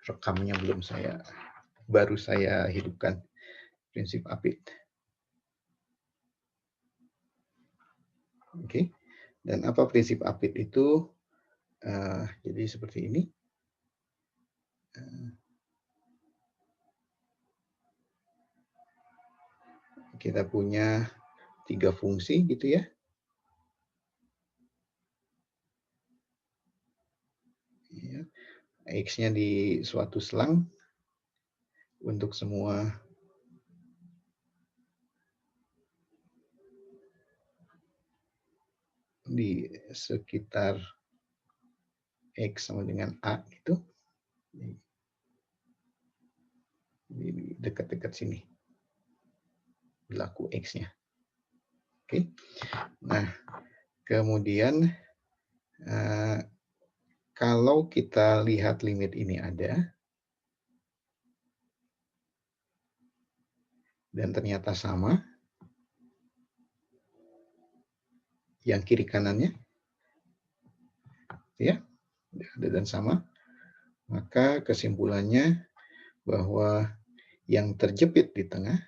rekamnya baru saya hidupkan prinsip APIT. Oke, dan apa prinsip APIT itu? Jadi seperti ini. Kita punya 3 fungsi gitu ya. X-nya di suatu selang untuk semua di sekitar X sama dengan A gitu. Di dekat-dekat sini. Berlaku X-nya. Oke. Nah, kemudian kalau kita lihat limit ini ada, dan ternyata sama, yang kiri kanannya, ya, ada dan sama, maka kesimpulannya bahwa yang terjepit di tengah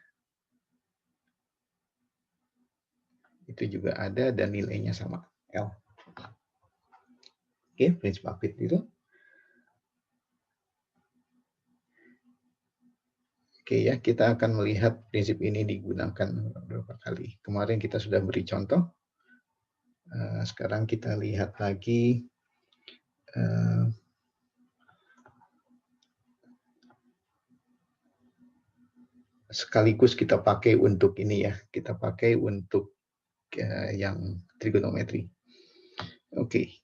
itu juga ada dan nilainya sama, L. Oke, prinsip APIT itu. Oke ya, kita akan melihat prinsip ini digunakan beberapa kali. Kemarin kita sudah beri contoh. Sekarang kita lihat lagi sekaligus kita pakai untuk ini ya, kita pakai untuk yang trigonometri. Oke.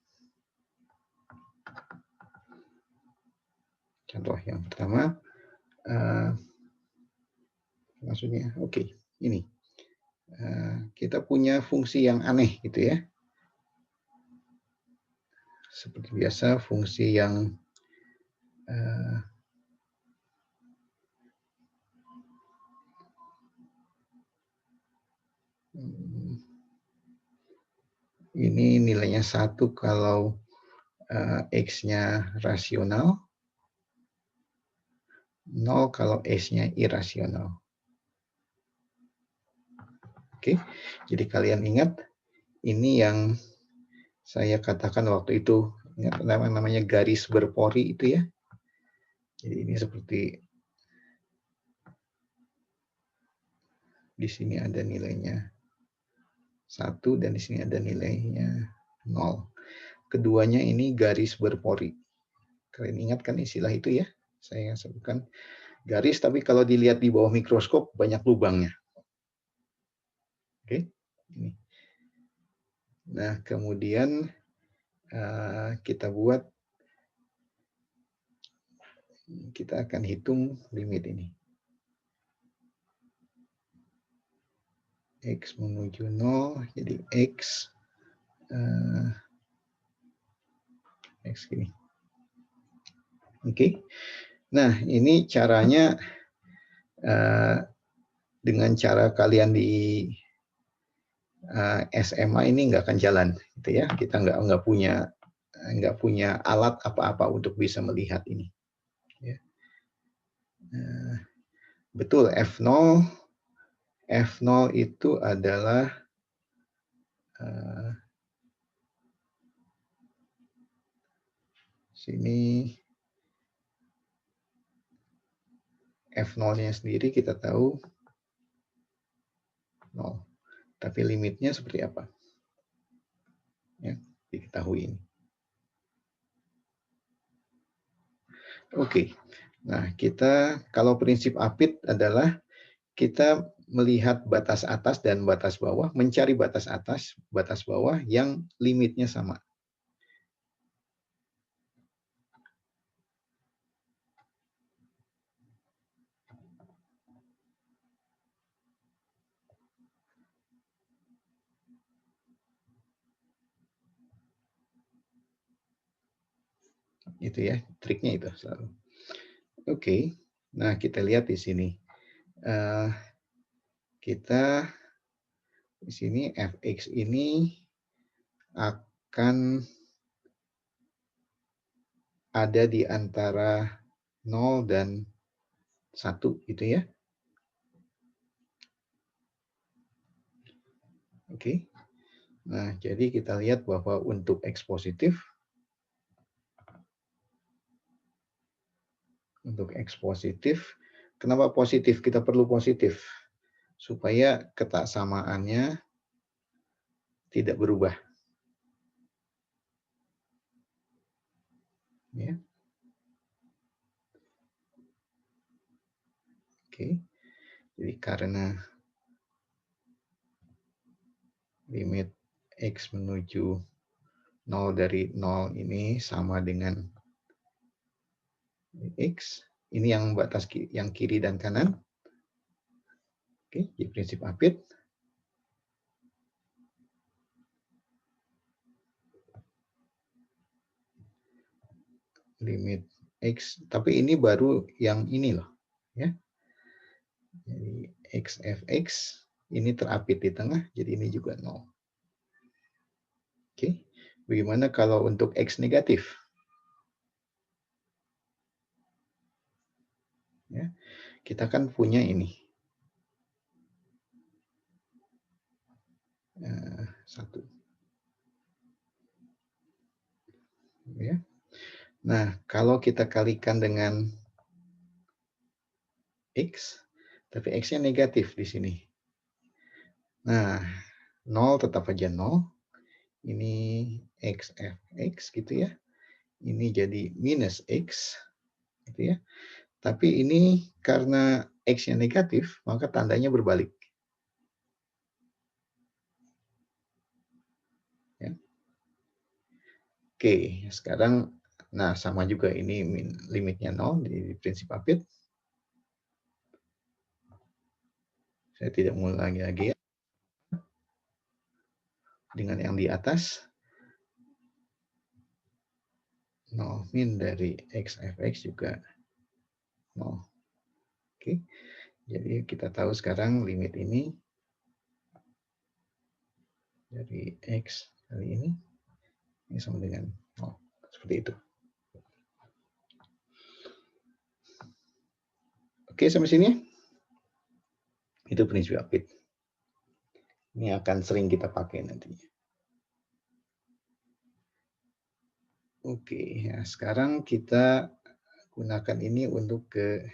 Contoh yang pertama, maksudnya, oke, ini. Kita punya fungsi yang aneh gitu ya. Seperti biasa, fungsi yang ini nilainya 1 kalau X-nya rasional, 0 kalau S-nya irasional. Oke, jadi kalian ingat, ini yang saya katakan waktu itu, ingat namanya garis berpori itu ya. Jadi ini seperti di sini ada nilainya 1 dan di sini ada nilainya 0. Keduanya ini garis berpori. Kalian ingat kan istilah itu ya? Saya sebutkan garis, tapi kalau dilihat di bawah mikroskop banyak lubangnya. Oke, ini. Nah, kemudian kita akan hitung limit ini. X menuju 0, jadi X gini. Oke. Nah, ini caranya dengan cara kalian di SMA ini nggak akan jalan, gitu ya. Kita nggak punya alat apa-apa untuk bisa melihat ini. Ya. Betul, F0 itu adalah sini F0-nya sendiri kita tahu 0. Tapi limitnya seperti apa? Ya, diketahui ini. Oke. Nah, kalau prinsip APIT adalah kita melihat batas atas dan batas bawah, mencari batas atas, batas bawah yang limitnya sama. Itu ya, triknya itu selalu. Oke. Nah, kita lihat di sini. Kita di sini fx ini akan ada di antara 0 dan 1 gitu ya. Oke. Nah, jadi kita lihat bahwa untuk X positif, kenapa positif? Kita perlu positif supaya ketaksamaannya tidak berubah. Ya. Oke. Jadi karena limit X menuju 0 dari 0 ini sama dengan X, ini yang batas yang kiri dan kanan. Oke, di prinsip apit. Limit X, tapi ini baru yang ini loh. Ya. Jadi XFX ini terapit di tengah, jadi ini juga 0. Oke, bagaimana kalau untuk X negatif? Ya, kita kan punya ini. 1. Ya. Nah, kalau kita kalikan dengan X, tapi X-nya negatif di sini. Nah, 0 tetap aja 0. Ini XFX gitu ya. Ini jadi minus X gitu ya. Tapi ini karena X-nya negatif, maka tandanya berbalik. Ya. Oke, sekarang nah sama juga ini limitnya 0 di prinsip apit. Saya tidak mengulangi lagi ya. Dengan yang di atas 0 min dari XFX juga 0. Oke. Jadi kita tahu sekarang limit ini dari X kali ini sama dengan 0. Seperti itu. Oke, sampai sini. Itu prinsip apit. Ini akan sering kita pakai nantinya. Oke, ya sekarang kita gunakan ini untuk ke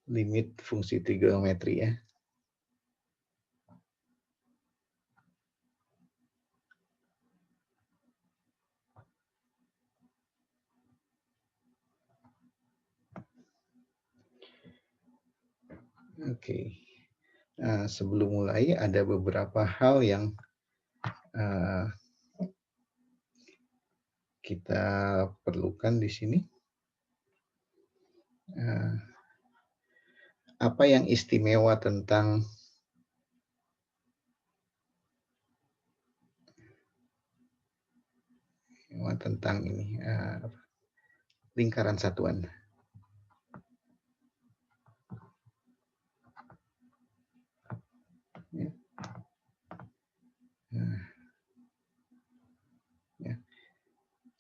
limit fungsi trigonometri ya. Oke. Nah, sebelum mulai ada beberapa hal yang kita perlukan di sini. Apa yang istimewa tentang ini lingkaran satuan? Ya. Nah, ya.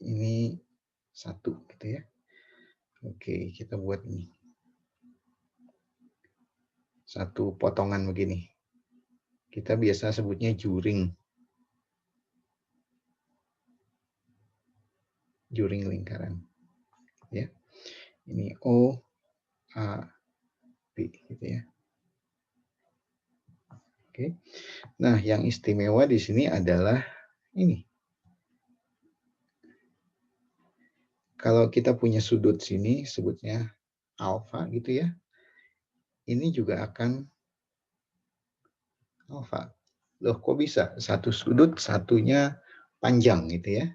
Ini 1 gitu ya. Oke, kita buat ini. 1 potongan begini. Kita biasa sebutnya juring. Juring lingkaran. Ya. Ini O, A, B gitu ya. Oke. Nah, yang istimewa di sini adalah ini. Kalau kita punya sudut sini, sebutnya alfa gitu ya. Ini juga akan alfa. Loh, kok bisa? Satu sudut, satunya panjang gitu ya.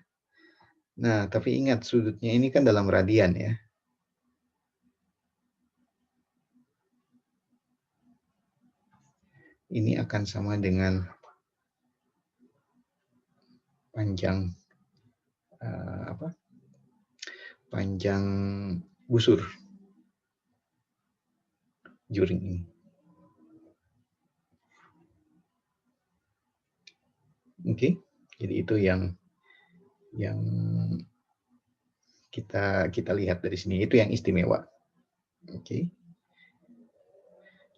Nah, tapi ingat sudutnya ini kan dalam radian ya. Ini akan sama dengan panjang panjang busur juring ini. Oke, jadi itu yang kita lihat dari sini. Itu yang istimewa. Oke.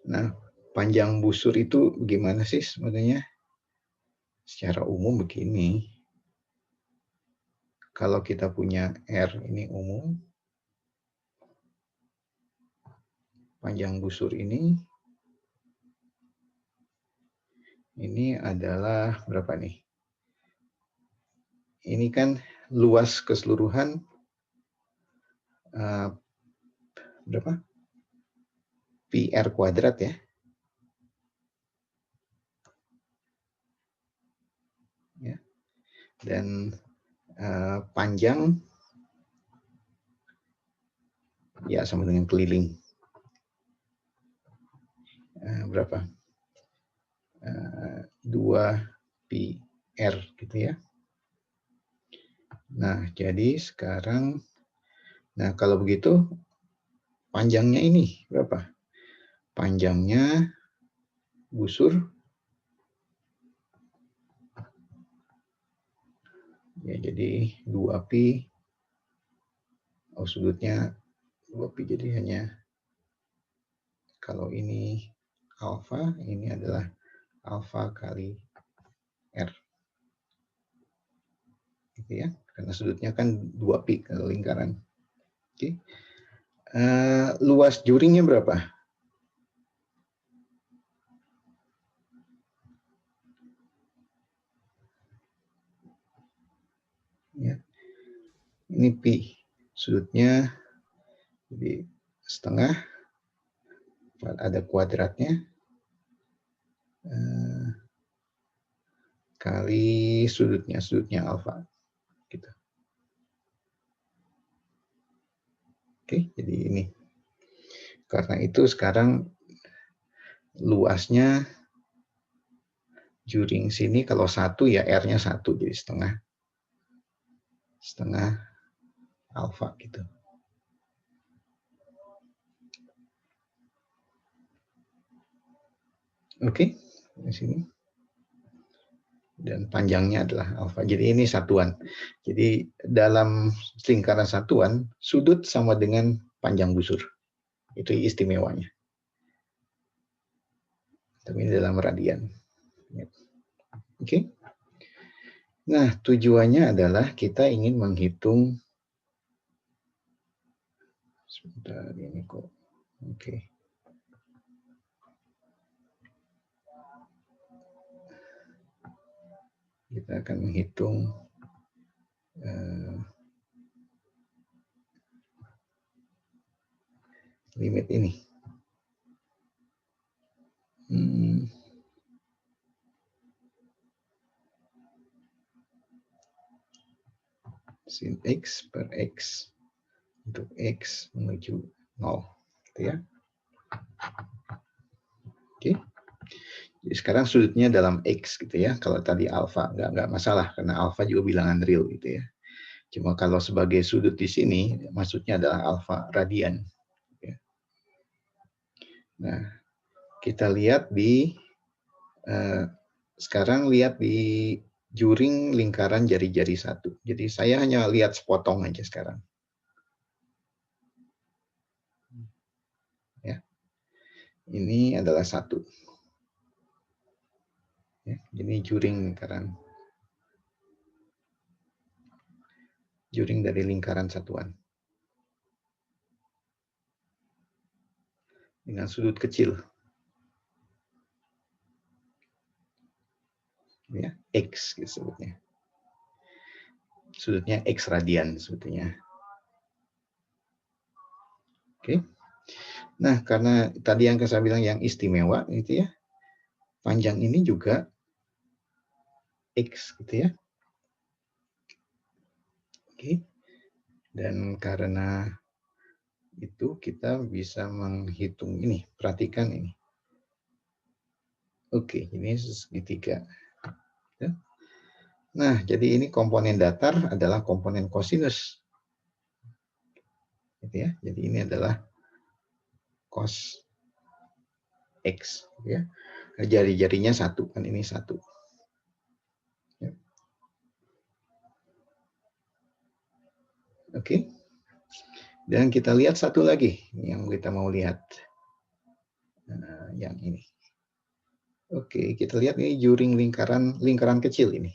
Nah, panjang busur itu gimana sih sebenarnya? Secara umum begini. Kalau kita punya R ini umum, panjang busur ini adalah berapa nih? Ini kan luas keseluruhan berapa? Pi R kuadrat ya. Dan panjang ya sama dengan keliling. Berapa? 2 pi R gitu ya. Nah, jadi sekarang, nah kalau begitu panjangnya ini berapa? Panjangnya busur ya, jadi 2 pi, sudutnya 2 pi, jadi hanya kalau ini alfa, ini adalah alfa kali R. Gitu ya, karena sudutnya kan 2 pi kalau lingkaran. Oke. Luas juringnya berapa? Ya. Ini pi, sudutnya jadi setengah, ada kuadratnya, kali sudutnya alfa. Gitu. Oke, jadi ini. Karena itu sekarang luasnya juring sini kalau 1 ya R-nya 1, jadi setengah alfa gitu. Oke, di sini. Dan panjangnya adalah alfa. Jadi ini satuan. Jadi dalam lingkaran satuan, sudut sama dengan panjang busur. Itu istimewanya. Tapi ini dalam radian. Oke. Nah, tujuannya adalah kita ingin menghitung, sebentar ini kok. Oke. Kita akan menghitung limit ini. Sin X per X untuk X menuju 0. Gitu ya. Oke. Jadi sekarang sudutnya dalam X gitu ya. Kalau tadi alfa nggak masalah karena alfa juga bilangan real gitu ya. Cuma kalau sebagai sudut di sini maksudnya adalah alfa radian. Nah, kita lihat di sekarang lihat di juring lingkaran jari-jari 1. Jadi saya hanya lihat sepotong aja sekarang. Ya. Ini adalah 1. Ya, ini juring lingkaran. Juring dari lingkaran satuan. Dengan sudut kecil. Ya, X gitu sebutnya. Sudutnya X radian sebetulnya. Oke. Nah, karena tadi yang saya bilang yang istimewa gitu ya. Panjang ini juga X gitu ya. Oke. Dan karena itu kita bisa menghitung ini. Perhatikan ini. Oke, ini segitiga. Ya. Nah, jadi ini komponen datar adalah komponen kosinus. Gitu ya. Jadi ini adalah cos X. Ya. Jari-jarinya 1, kan ini 1. Ya. Oke. Dan kita lihat satu lagi yang kita mau lihat. Yang ini. Oke, kita lihat ini juring lingkaran kecil ini.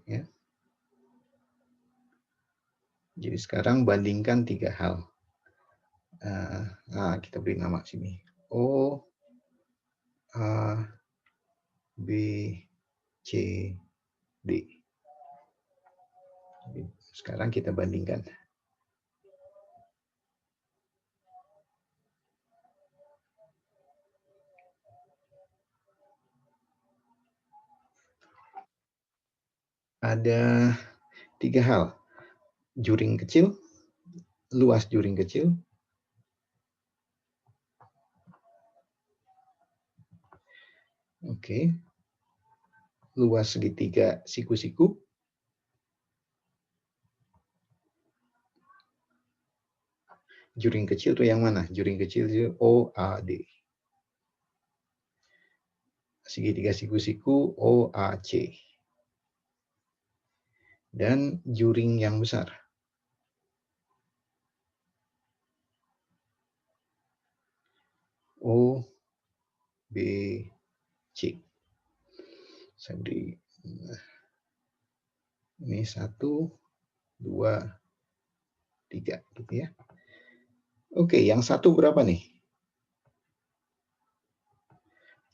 Ya. Jadi sekarang bandingkan 3 hal. Kita beri nama sini. O, A, B, C, D. Jadi sekarang kita bandingkan. Ada 3 hal. Juring kecil, luas juring kecil, oke, luas segitiga siku-siku, juring kecil itu yang mana? Juring kecil itu OAD. Segitiga siku-siku OAC. Dan juring yang besar. O, B, C. Saya beri ini 1, 2, 3 gitu ya. Oke, yang satu berapa nih?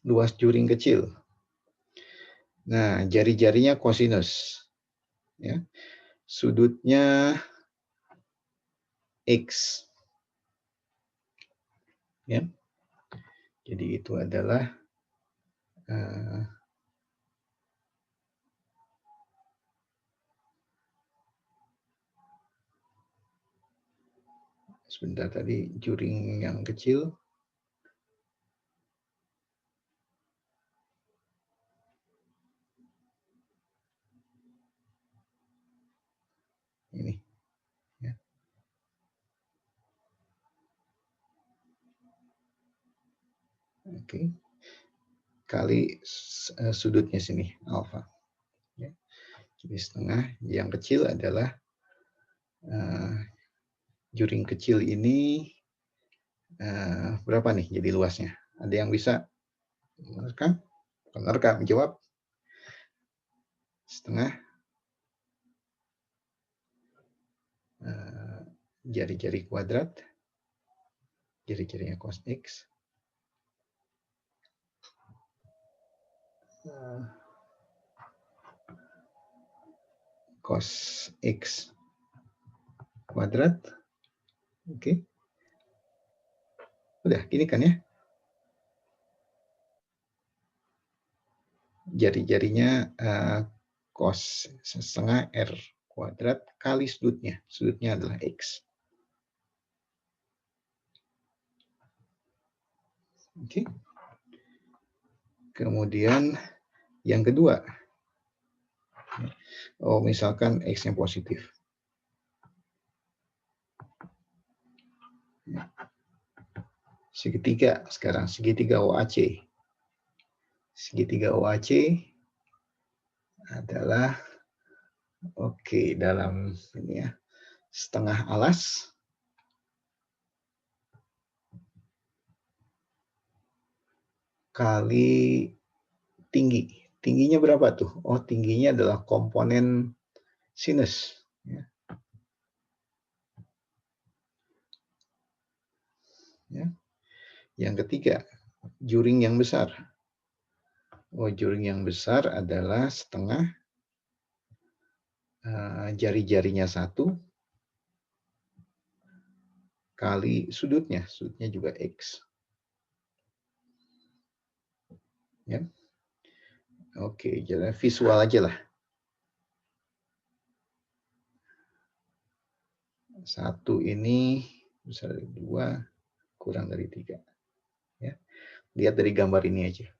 Luas juring kecil. Nah, jari-jarinya kosinus. Ya. Sudutnya X. Ya. Jadi itu adalah sebentar tadi juring yang kecil. Ini. Ya. Oke. Kali sudutnya sini, alfa. Ya. Jadi setengah. Yang kecil adalah juring kecil ini berapa nih jadi luasnya? Ada yang bisa menerka? Penerka menjawab? Setengah. Jari-jari kuadrat. Jari-jarinya cos X. Cos X kuadrat. Oke. Udah, gini kan ya. Jari-jarinya cos setengah R kuadrat kali sudutnya. Sudutnya adalah X. Oke. Kemudian yang kedua. Oh, misalkan X-nya positif. Segitiga sekarang, segitiga OAC. Segitiga OAC adalah dalam ini ya, setengah alas kali tinggi. Tingginya berapa tuh? Oh, tingginya adalah komponen sinus. Ya. Ya. Yang ketiga, juring yang besar. Oh, juring yang besar adalah setengah jari-jarinya 1 kali sudutnya. Sudutnya juga X. Ya. Oke, jadi visual aja lah. 1 ini besar dari 2 kurang dari 3. Ya. Lihat dari gambar ini aja.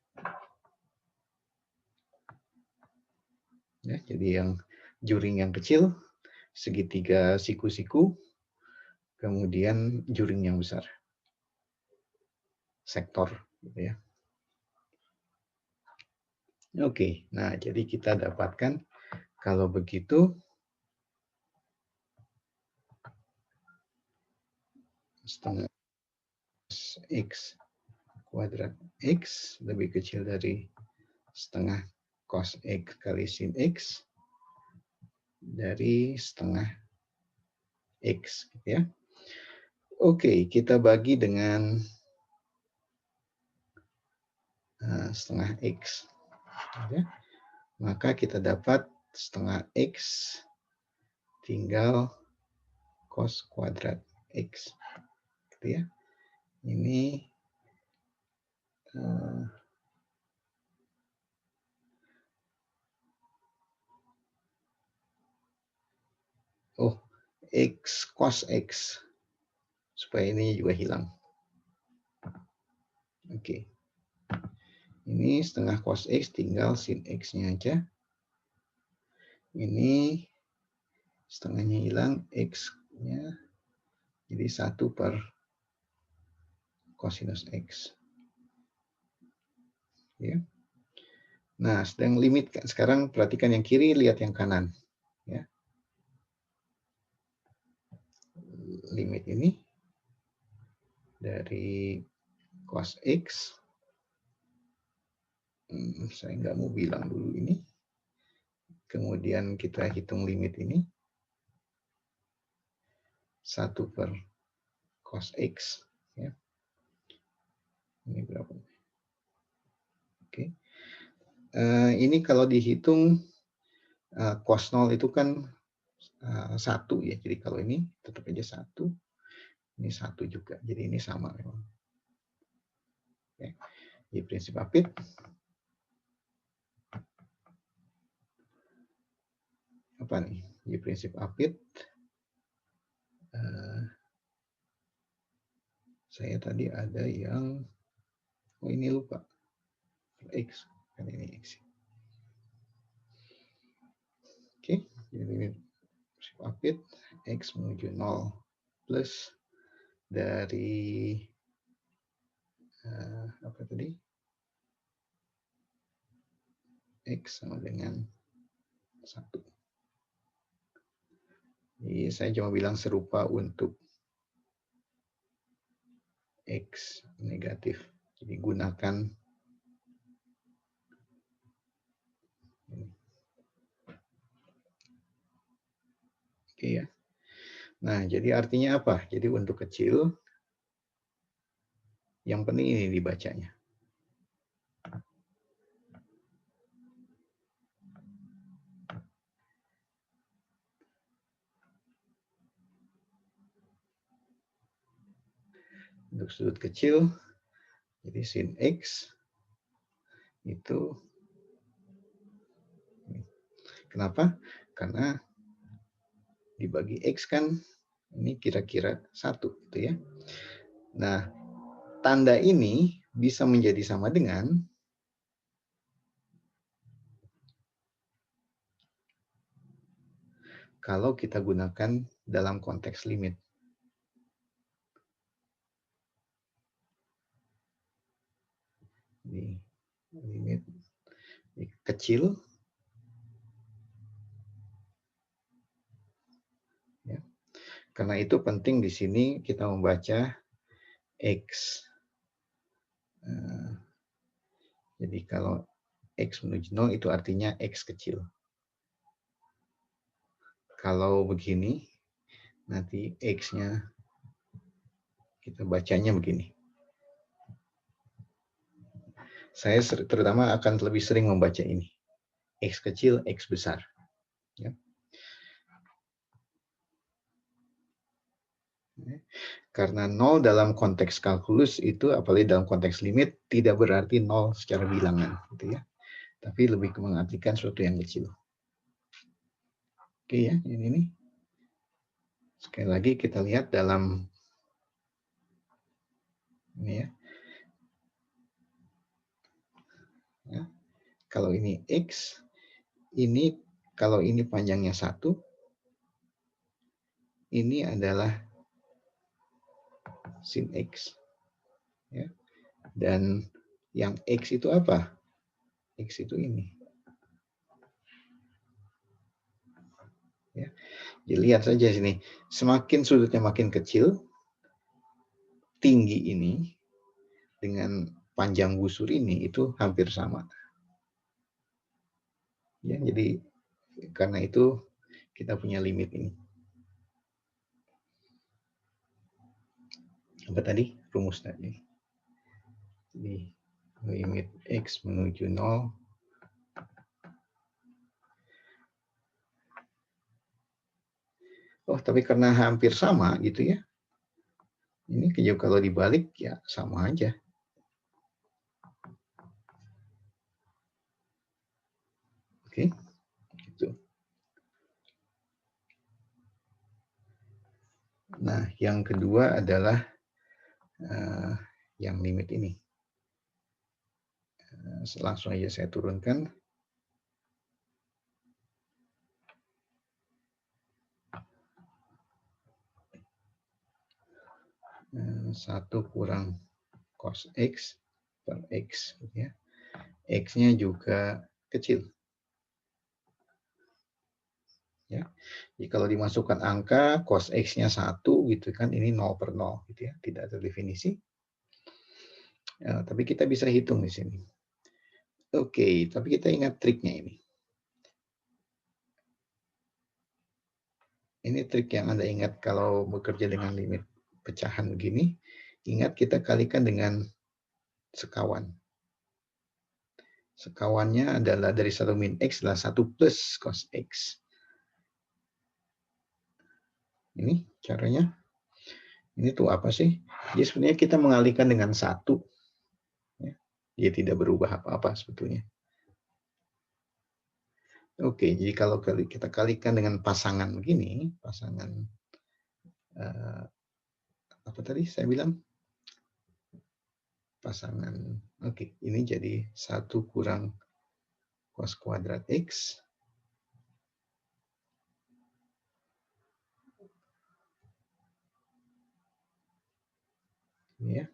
Ya, jadi yang juring yang kecil, segitiga siku-siku, kemudian juring yang besar. Sektor. Gitu ya. Oke, nah jadi kita dapatkan kalau begitu setengah X kuadrat X lebih kecil dari setengah cos X kali sin X dari setengah X. Ya. Oke, kita bagi dengan setengah X. Ya. Maka kita dapat setengah X tinggal cos kuadrat X. Gitu ya. Ini X cos X. Supaya ini juga hilang. Oke. Ini setengah cos X tinggal sin X-nya aja. Ini setengahnya hilang, X-nya jadi 1 per cosinus X. Ya. Nah, sedang limit. Sekarang perhatikan yang kiri, lihat yang kanan. Ya. Limit ini dari cos X. Saya nggak mau bilang dulu ini. Kemudian kita hitung limit ini. 1 per cos X. Ya. Ini berapa? Oke. Ini kalau dihitung cos 0 itu kan 1 ya. Jadi kalau ini tetap aja 1. Ini 1 juga. Jadi ini sama memang. Ya. Di prinsip Apit. Apa nih? Di prinsip Apit. Saya tadi ada yang ini lupa. X. Kan ini X. Oke. Jadi ini prinsip Apit. X menuju 0 plus dari apa tadi? X sama dengan 1. Jadi saya cuma bilang serupa untuk X negatif. Jadi gunakan ini. Oke ya. Nah, jadi artinya apa? Jadi untuk kecil, yang penting ini dibacanya. Untuk sudut kecil, jadi sin X itu, kenapa? Karena dibagi X kan, ini kira-kira 1. Gitu ya. Nah, tanda ini bisa menjadi sama dengan kalau kita gunakan dalam konteks limit. Ini limit kecil. Ya. Karena itu penting di sini kita membaca X. Jadi kalau X menuju 0 itu artinya X kecil. Kalau begini, nanti X-nya kita bacanya begini. Saya terutama akan lebih sering membaca ini. X kecil, X besar. Ya. Karena 0 dalam konteks kalkulus itu, apalagi dalam konteks limit, tidak berarti 0 secara bilangan. Gitu ya. Tapi lebih mengartikan sesuatu yang kecil. Oke ya, ini. Sekali lagi kita lihat dalam ini ya. Ya. Kalau ini X, ini kalau ini panjangnya 1, ini adalah sin X. Ya. Dan yang X itu apa? X itu ini. Ya. Jadi lihat saja sini, semakin sudutnya makin kecil, tinggi ini dengan panjang busur ini itu hampir sama. Ya, jadi karena itu kita punya limit ini. Apa tadi rumus tadi? Jadi limit X menuju 0 . Oh, tapi karena hampir sama gitu ya. Ini kalau dibalik ya sama aja. Oke, gitu. Nah, yang kedua adalah yang limit ini. Langsung aja saya turunkan. Satu kurang cos X per X. Ya. X-nya juga kecil. Ya. Jadi kalau dimasukkan angka cos X-nya 1 gitu kan, ini 0 per 0 gitu ya, tidak terdefinisi. Tapi kita bisa hitung di sini. Oke, tapi kita ingat triknya ini. Ini trik yang Anda ingat kalau bekerja dengan limit pecahan begini. Ingat kita kalikan dengan sekawan. Sekawannya adalah dari 1 min X adalah 1 plus cos X. Ini caranya. Ini tuh apa sih? Jadi sebenarnya kita mengalihkan dengan 1. Dia tidak berubah apa-apa sebetulnya. Oke, jadi kalau kita kalikan dengan pasangan begini, pasangan apa tadi saya bilang? Pasangan, oke, ini jadi 1 kurang cos kuadrat X. Ini ya.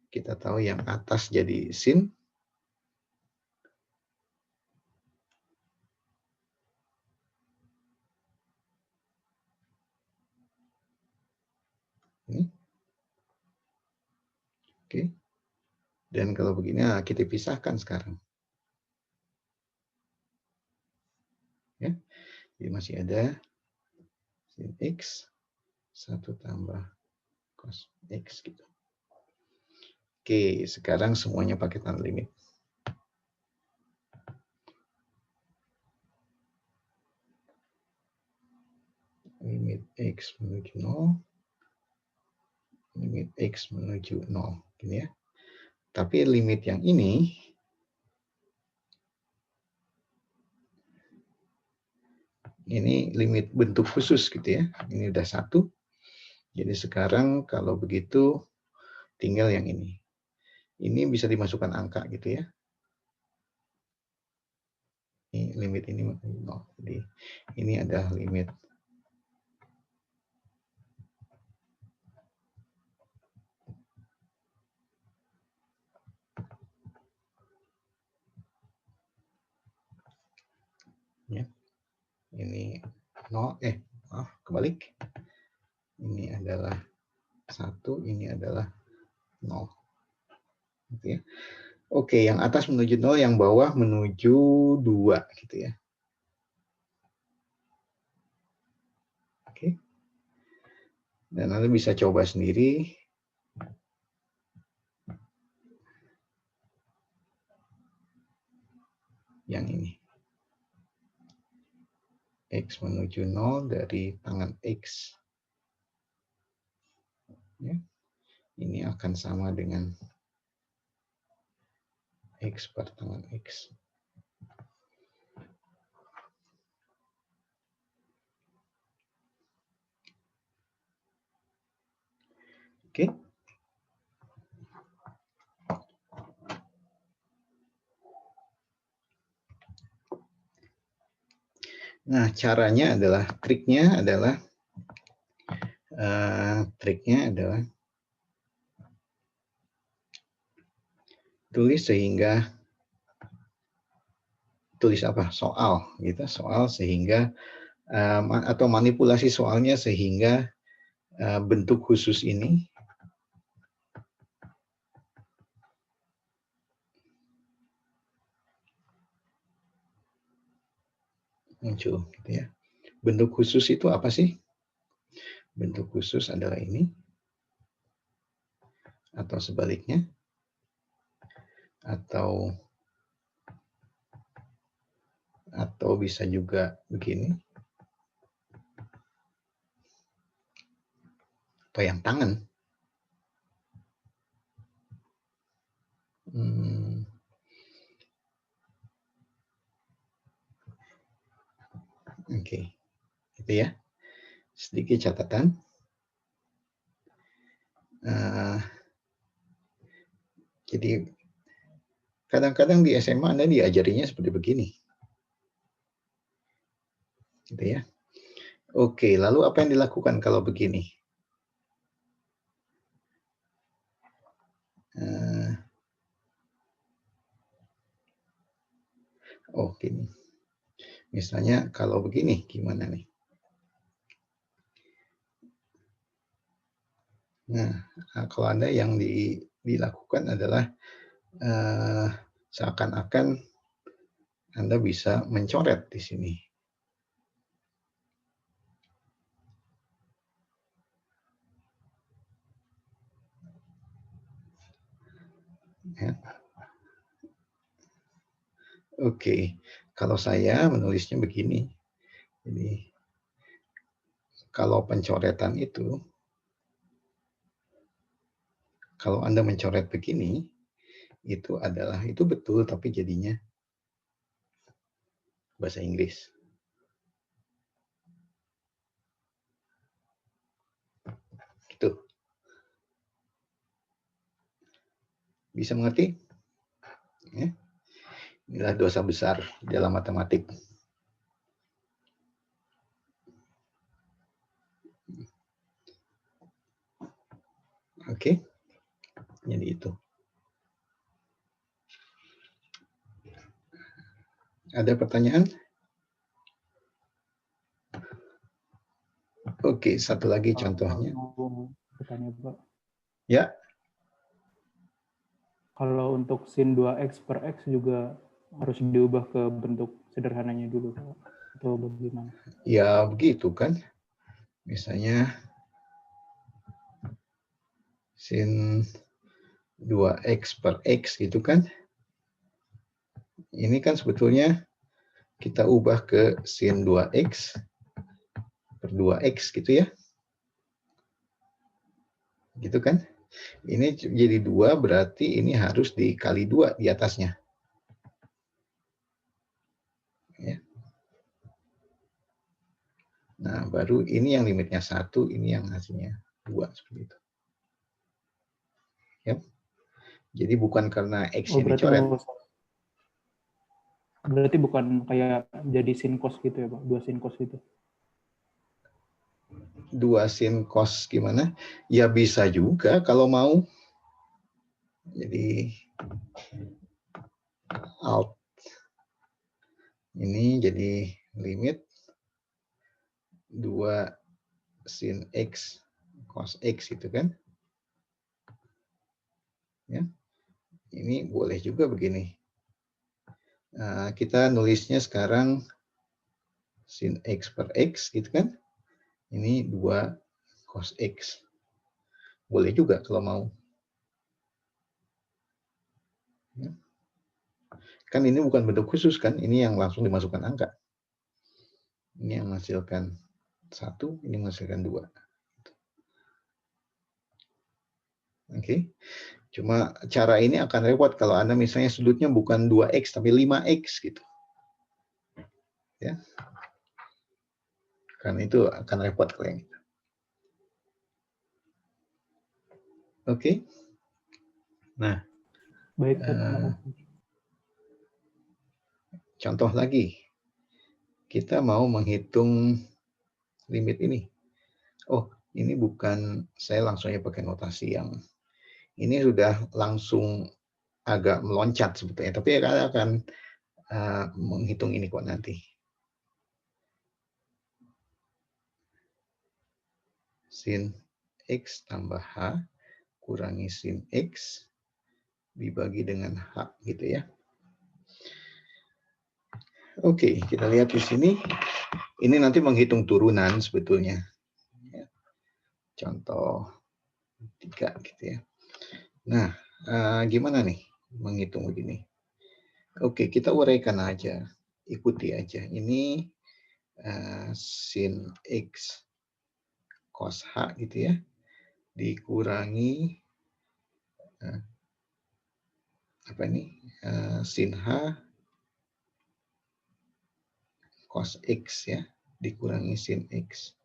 Kita tahu yang atas jadi sin. Ini. Oke. Dan kalau begini, kita pisahkan sekarang. Ya. Jadi masih ada sin X 1 tambah cos X gitu. Oke, sekarang semuanya pakai tanda limit. Limit X menuju 0. Limit X menuju 0. Gini ya. Tapi limit yang ini, limit bentuk khusus gitu ya. Ini udah 1. Jadi sekarang kalau begitu tinggal yang ini. Ini bisa dimasukkan angka gitu ya. Ini limit ini 0. Jadi ini adalah limit ya. Ini 0, kebalik. Ini adalah 1, ini adalah 0. Gitu ya. Oke, yang atas menuju 0, yang bawah menuju 2 gitu ya. Oke. Dan Anda bisa coba sendiri. Yang ini. X menuju 0 dari tangan X. Ya. Ini akan sama dengan X per tangan X. Oke. Nah, triknya adalah tulis soal gitu, soal sehingga atau manipulasi soalnya sehingga bentuk khusus ini muncul gitu ya. Bentuk khusus itu apa sih? Bentuk khusus adalah ini atau sebaliknya atau bisa juga begini. Atau yang tangan. Oke, gitu ya. Sedikit catatan. Jadi kadang-kadang di SMA Anda diajarinya seperti begini. Gitu ya. Oke, lalu apa yang dilakukan kalau begini? Oh, gini. Misalnya kalau begini, gimana nih? Nah, kalau Anda yang dilakukan adalah seakan-akan Anda bisa mencoret di sini. Ya. Oke, kalau saya menulisnya begini. Jadi, kalau pencoretan itu, kalau Anda mencoret begini, itu betul, tapi jadinya bahasa Inggris. Gitu. Bisa mengerti? Ya. Inilah dosa besar dalam matematik. Oke, jadi itu. Ada pertanyaan? Oke, satu lagi contohnya. Bertanya, Pak. Ya. Kalau untuk sin 2x per x juga harus diubah ke bentuk sederhananya dulu, Pak. Atau bagaimana? Ya, begitu kan. Misalnya sin 2x per x gitu kan. Ini kan sebetulnya kita ubah ke sin 2x per 2x gitu ya. Gitu kan. Ini jadi 2 berarti ini harus dikali 2 di atasnya. Ya. Nah, baru ini yang limitnya 1, ini yang hasilnya 2 seperti itu. Ya. Jadi bukan karena X-nya dicoret. Berarti bukan kayak jadi sin cos gitu ya, Pak? 2 sin cos itu. 2 sin cos gimana? Ya bisa juga kalau mau. Jadi alt ini jadi limit 2 sin X cos X itu kan. Ya. Ini boleh juga begini. Kita nulisnya sekarang sin X per X gitu kan. Ini 2 cos X. Boleh juga kalau mau. Ya. Kan ini bukan bentuk khusus kan, ini yang langsung dimasukkan angka. Ini yang menghasilkan 1, ini menghasilkan 2. Oke. Cuma cara ini akan repot kalau Anda misalnya sudutnya bukan 2x tapi 5x gitu. Ya. Karena itu akan repot kalau yang itu. Oke. Nah, baik, contoh lagi. Kita mau menghitung limit ini. Oh, ini bukan, saya langsungnya pakai notasi yang ini sudah langsung agak meloncat sebetulnya, tapi akan menghitung ini kok nanti. Sin X tambah H kurangi sin X dibagi dengan H gitu ya. Oke, kita lihat di sini. Ini nanti menghitung turunan sebetulnya. Contoh 3 gitu ya. Nah, gimana nih menghitung begini? Oke, kita uraikan aja, ikuti aja. Ini sin X cos H gitu ya, dikurangi apa ini, sin H cos X ya, dikurangi sin X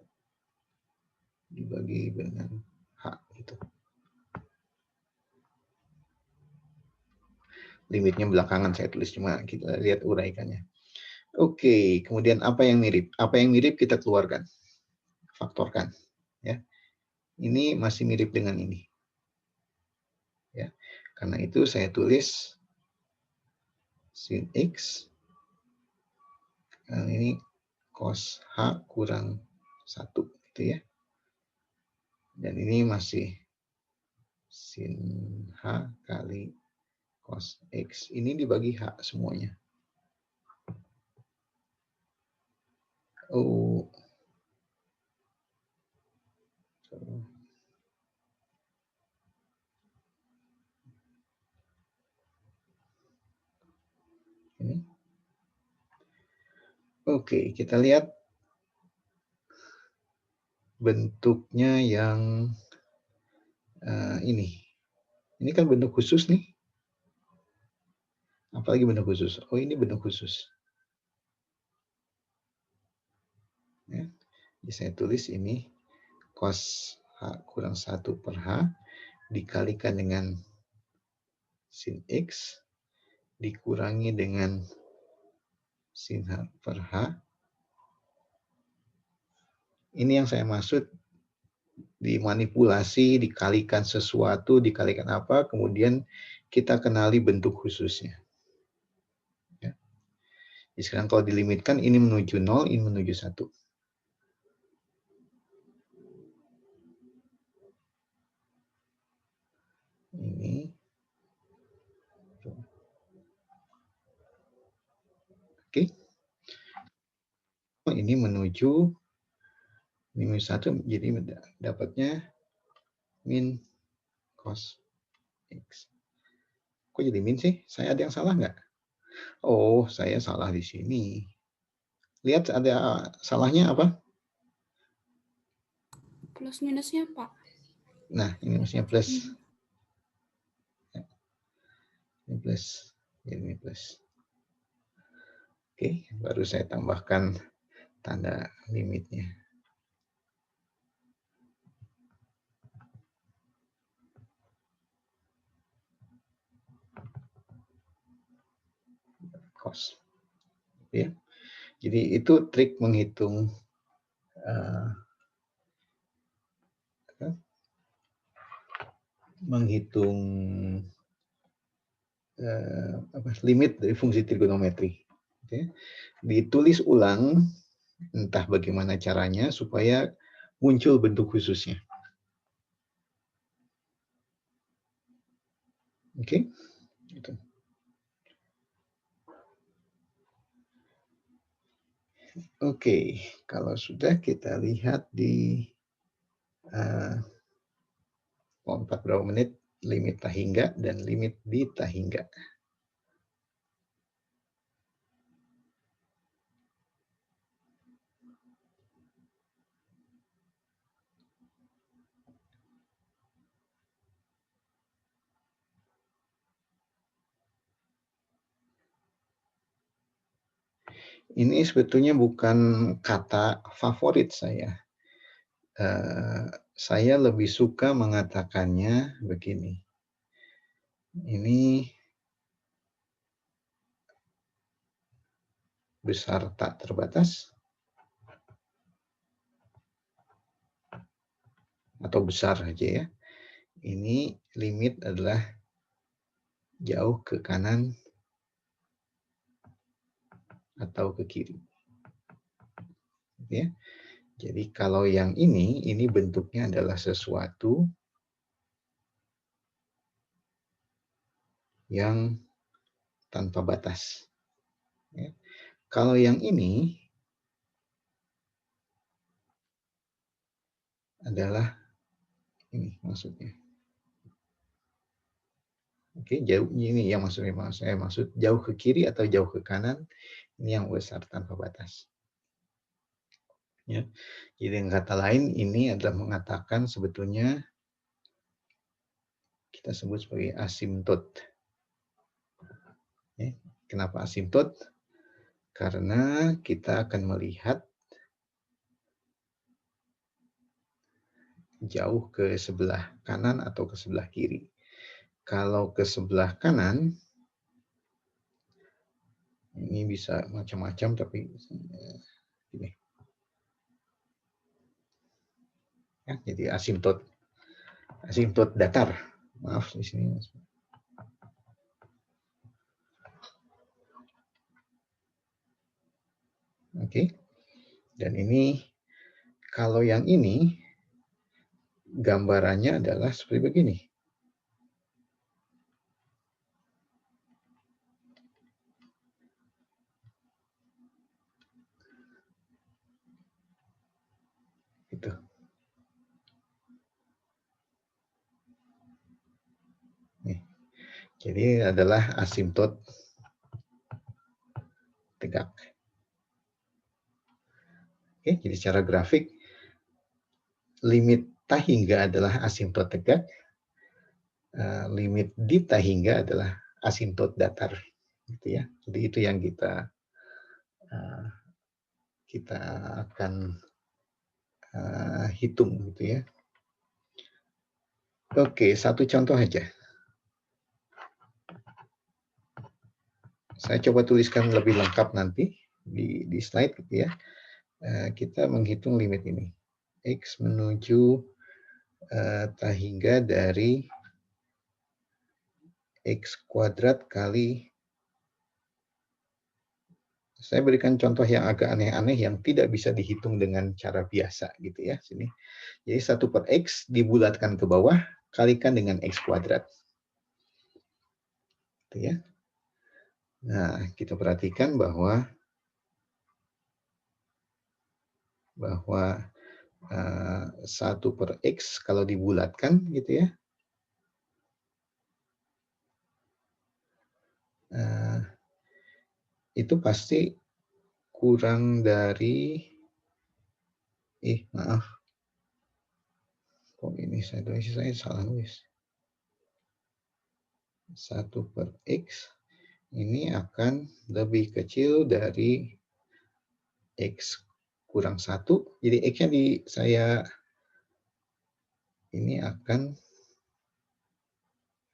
dibagi dengan H gitu. Limitnya belakangan saya tulis, cuma kita lihat uraikannya. Oke, kemudian apa yang mirip? Apa yang mirip kita keluarkan, faktorkan. Ya, ini masih mirip dengan ini. Ya, karena itu saya tulis sin X, ini cos H kurang 1 gitu ya. Dan ini masih sin H kali cos X. Ini dibagi H semuanya. Oh. Ini. Oke, kita lihat bentuknya yang ini. Ini kan bentuk khusus nih. Apalagi bentuk khusus. Oh, ini bentuk khusus. Ya. Jadi saya tulis ini cos H kurang 1 per H dikalikan dengan sin X dikurangi dengan sin H per H. Ini yang saya maksud dimanipulasi, dikalikan sesuatu, dikalikan apa, kemudian kita kenali bentuk khususnya. Ya. Jadi sekarang kalau dilimitkan, ini menuju 0, ini menuju 1. Ini. Oke. Ini menuju minus 1, jadi dapatnya min cos X. Kok jadi min sih? Saya ada yang salah nggak? Oh, saya salah di sini. Lihat ada salahnya apa? Plus minusnya, Pak. Nah, ini maksudnya plus. Ini plus. Ini plus. Oke, baru saya tambahkan tanda limitnya. Cos. Ya. Jadi itu trik menghitung limit dari fungsi trigonometri. Ya. Ditulis ulang, entah bagaimana caranya supaya muncul bentuk khususnya. Oke, gitu. Oke, kalau sudah kita lihat di 4 berapa menit, limit tahingga dan limit di tahingga. Ini sebetulnya bukan kata favorit saya. Saya lebih suka mengatakannya begini. Ini besar tak terbatas atau besar aja ya. Ini limit adalah jauh ke kanan atau ke kiri. Ya. Jadi kalau yang ini bentuknya adalah sesuatu yang tanpa batas. Ya. Kalau yang ini adalah ini maksudnya. Oke, jauh ini yang maksudnya saya maksud jauh ke kiri atau jauh ke kanan, ini yang besar tanpa batas. Ya. Jadi dengan kata lain ini adalah mengatakan sebetulnya kita sebut sebagai asimtot. Ya. Kenapa asimtot? Karena kita akan melihat jauh ke sebelah kanan atau ke sebelah kiri. Kalau ke sebelah kanan, ini bisa macam-macam, tapi ini. Ya, jadi asimtot datar. Maaf di sini. Oke. Dan ini kalau yang ini gambarannya adalah seperti begini. Itu. Nih. Jadi adalah asimtot tegak. Oke, jadi secara grafik limit tahingga adalah asimtot tegak, limit di tahingga adalah asimtot datar, gitu ya. Jadi itu yang kita akan hitung, gitu ya. Oke, satu contoh aja. Saya coba tuliskan lebih lengkap nanti di slide, gitu ya. Kita menghitung limit ini. X menuju tahingga dari X kuadrat kali, saya berikan contoh yang agak aneh-aneh yang tidak bisa dihitung dengan cara biasa, gitu ya. Sini. Jadi 1/X dibulatkan ke bawah, kalikan dengan X kuadrat. Gitu ya. Nah, kita perhatikan bahwa 1/X kalau dibulatkan, gitu ya, itu pasti kurang dari, maaf, kok ini saya salah nulis. 1/X ini akan lebih kecil dari X kurang 1. Jadi X-nya ini akan,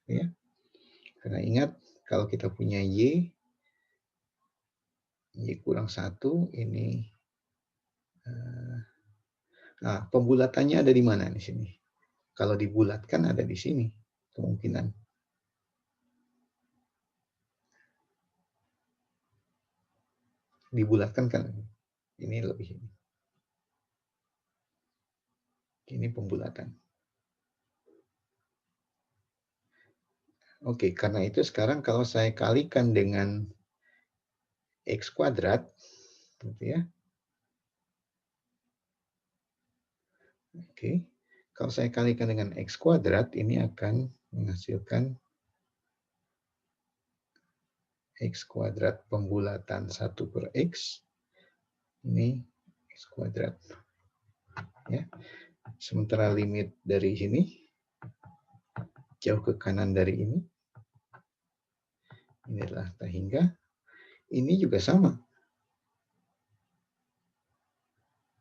ya, karena ingat kalau kita punya Y kurang 1, ini, nah pembulatannya ada di mana di sini? Kalau dibulatkan ada di sini kemungkinan. Dibulatkan kan ini lebih ini. Ini pembulatan. Oke, karena itu sekarang kalau saya kalikan dengan X kuadrat, gitu ya. Oke, kalau saya kalikan dengan X kuadrat, ini akan menghasilkan X kuadrat pembulatan 1/X, ini X kuadrat. Ya. Sementara limit dari sini, jauh ke kanan dari ini adalah tahingga. Ini juga sama.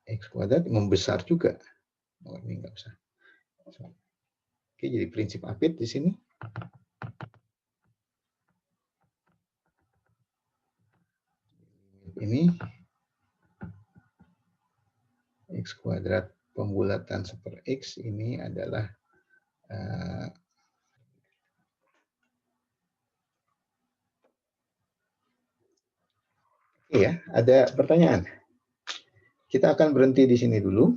X kuadrat membesar juga. Oh, ini nggak usah. Oke, jadi prinsip Apit di sini. Ini X kuadrat pembulatan 1/X ini adalah iya, ada pertanyaan. Kita akan berhenti di sini dulu.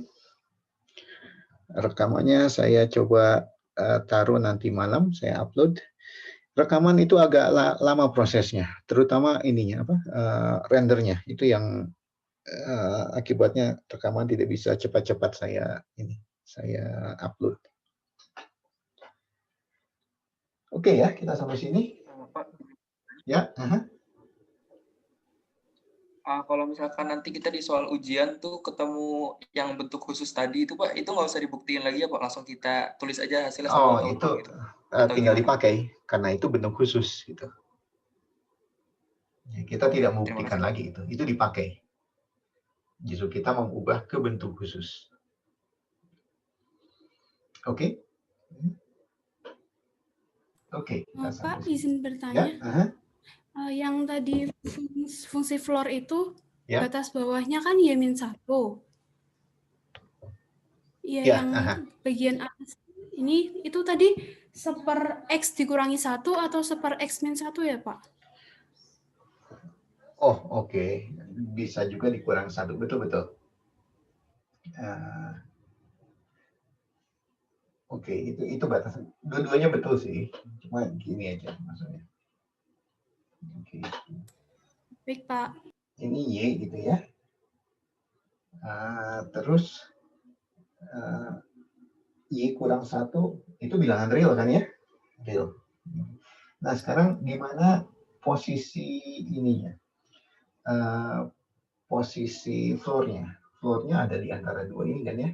Rekamannya saya coba taruh nanti malam, saya upload. rekaman itu agak lama prosesnya, terutama ininya rendernya itu yang akibatnya rekaman tidak bisa cepat-cepat saya upload. Oke ya, kita sampai sini. Pak, Ya. kalau misalkan nanti kita di soal ujian tuh ketemu yang bentuk khusus tadi itu Pak, itu nggak usah dibuktiin lagi ya Pak, langsung kita tulis aja hasilnya sama Oh, itu gitu. Atau tinggal gimana? dipakai karena itu bentuk khusus gitu. Ya, kita tidak Terima membuktikan lagi itu dipakai. Justru kita mengubah ke bentuk khusus. Oke? Oke, kita sampai Pak, sini. izin Ya, bertanya. Yang tadi fungsi floor itu ya. batas bawahnya kan Y-1. Iya, Ya, yang bagian atas ini itu tadi 1/X dikurangi 1 atau 1/X min 1 ya, Pak? Oh, oke. Bisa juga dikurang 1. Betul-betul. Oke, itu batasan. Dua-duanya betul sih. Cuma gini aja maksudnya. Oke. Baik, Pak. Ini Y gitu ya. Terus Y kurang 1 itu bilangan real kan ya? Real. Nah, sekarang di mana posisi ininya? Posisi floor-nya. Floor-nya ada di antara dua ini kan ya?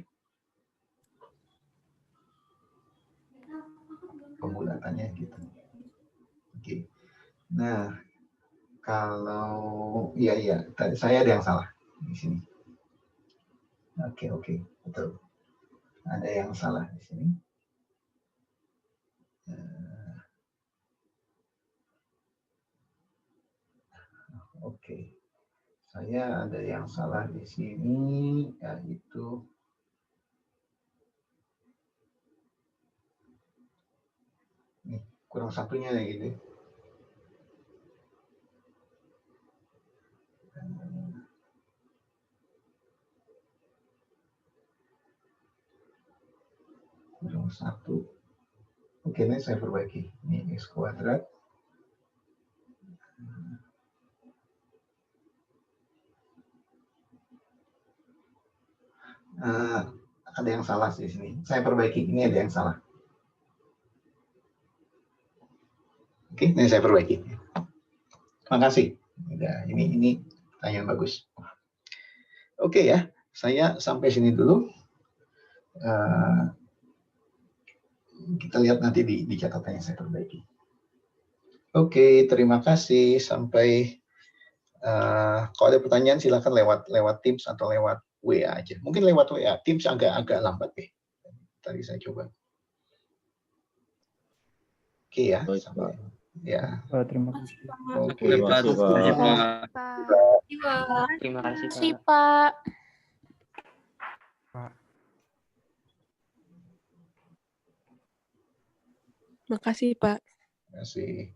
Pembulatannya gitu. Oke. Nah, kalau iya, tadi saya ada yang salah di sini. Oke, betul. Ada yang salah di sini. Oke. Saya ada yang salah di sini, yaitu nih, kurang satunya gitu. Kurang 1. Oke, ini saya perbaiki. Ini X kuadrat. Ada yang salah di sini. Saya perbaiki. Ini ada yang salah. Oke, ini saya perbaiki. Terima kasih. Ini pertanyaan bagus. Oke ya, saya sampai sini dulu. Kita lihat nanti di catatan yang saya perbaiki. Oke, terima kasih. Sampai kalau ada pertanyaan silakan lewat Teams atau lewat WA aja. Mungkin lewat WA. Teams agak lambat deh. Tadi saya coba. Oke ya. Sampai. Ya. Terima kasih. Oke. Terima kasih, Pak. Terima kasih, Pak. Makasih, Pak. Terima kasih.